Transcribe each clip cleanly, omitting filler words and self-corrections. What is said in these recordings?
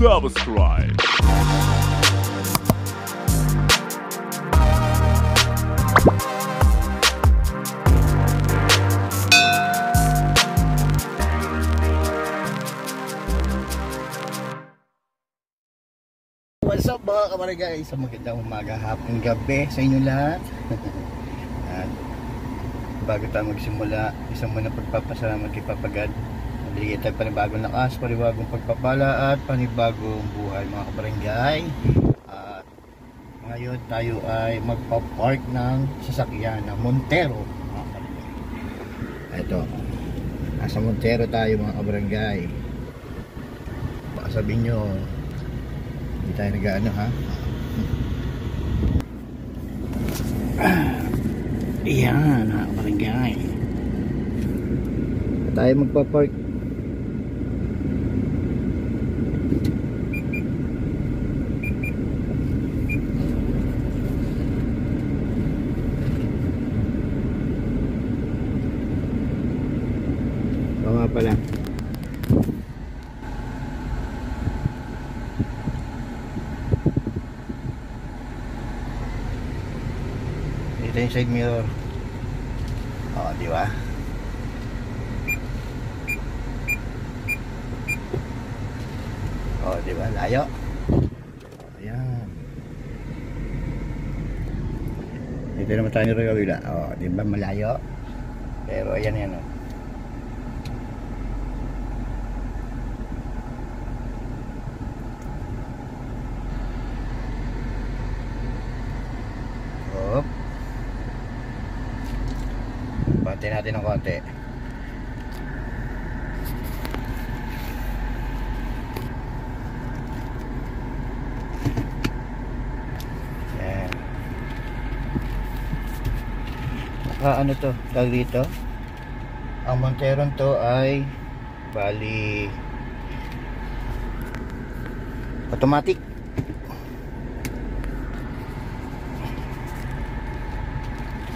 subscribe. What's up mga kabarangay? Isang magandang umaga, hapon, gabi sa inyo lahat. At bago tayo magsimula, isang muna pagpapasalamat kay Papagad. Naligay tayo panibagong lakas, panibagong pagpapala at panibagong buhay mga kabarangay. At ngayon tayo ay magpa-park ng sasakyan ng Montero mga kabarangay. Ito, nasa Montero tayo mga kabarangay. Baka sabihin nyo hindi tayo nag-ano ha. Iyan ha, barangay. Tayo magpa-park. Tama pala. Ito yung side mirror. Oh, di ba? Oh, di ba? Layo. Ayan. Dito naman tayo ng kabila. Oh, di ba? Malayo. Pero ayan yan, oh. Pati natin ng konti. Yan. Ano to? Tawag dito? Ang Monteron to ay bali automatic.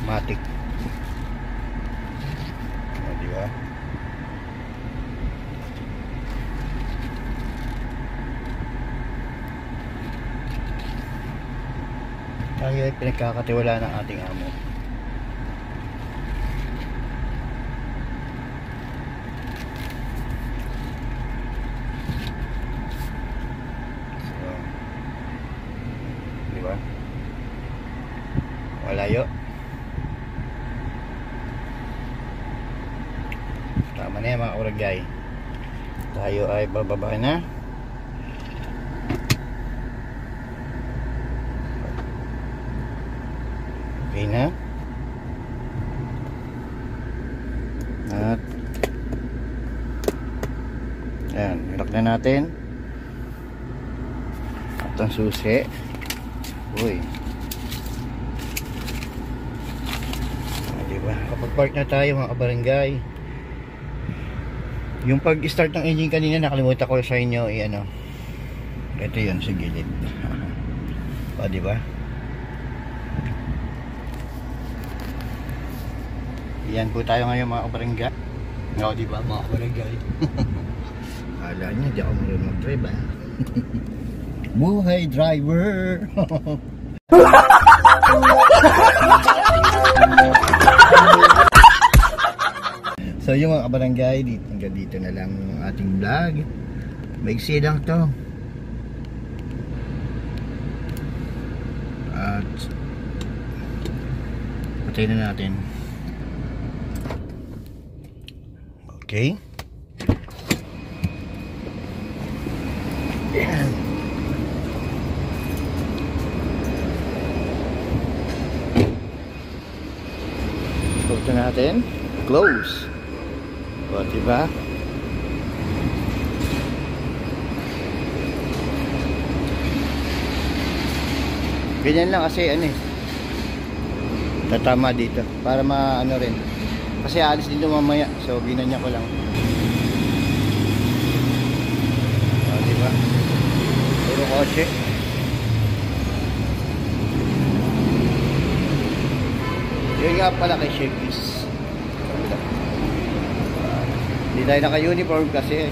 Automatic. Tayo ay pinagkakatiwala ng ating amo. So, di ba? Malayo. Tama na yan mga kabarangay. Tayo ay bababa na. Okay na. At ayan, ilak na natin. At ang susi. Uy. Diba? Kapag park na tayo mga kabarangay, yung pag-start ng engine kanina nakalimutan ko sa inyo i-ano. Ito yun sa gilid. O diba? Yan po tayo ngayon mga kabarangay. Nga diba mga kabarangay? Akala nyo di ako marunong mag-drive ha. Buhay driver. So yung mga kabarangay, hanggang dito na lang ang ating vlog. Maiksi lang to. At patay na natin. Okay. Ayan. Stop na natin. Close. O, diba? Ganyan lang kasi ano eh. Tatama dito. Para maano rin. Kasi alis dito mamaya. So, ginanya ko lang. O, diba? Puro kotse. Yun nga pala kay Shakey's. Hindi tayo naka-uniform kasi.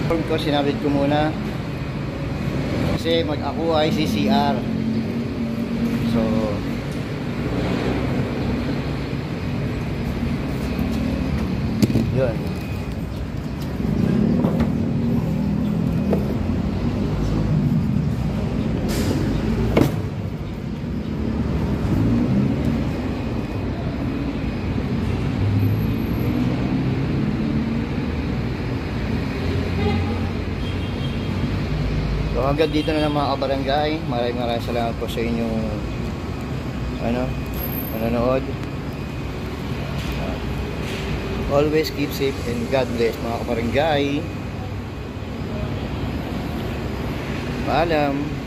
Uniform ko, sinabit ko muna. kasi ako ay CCR. So yun. So hanggang dito na lang mga kabarangay. Maraming salamat po sa inyong manonood. Always keep safe and God bless mga kabarangay. Paalam.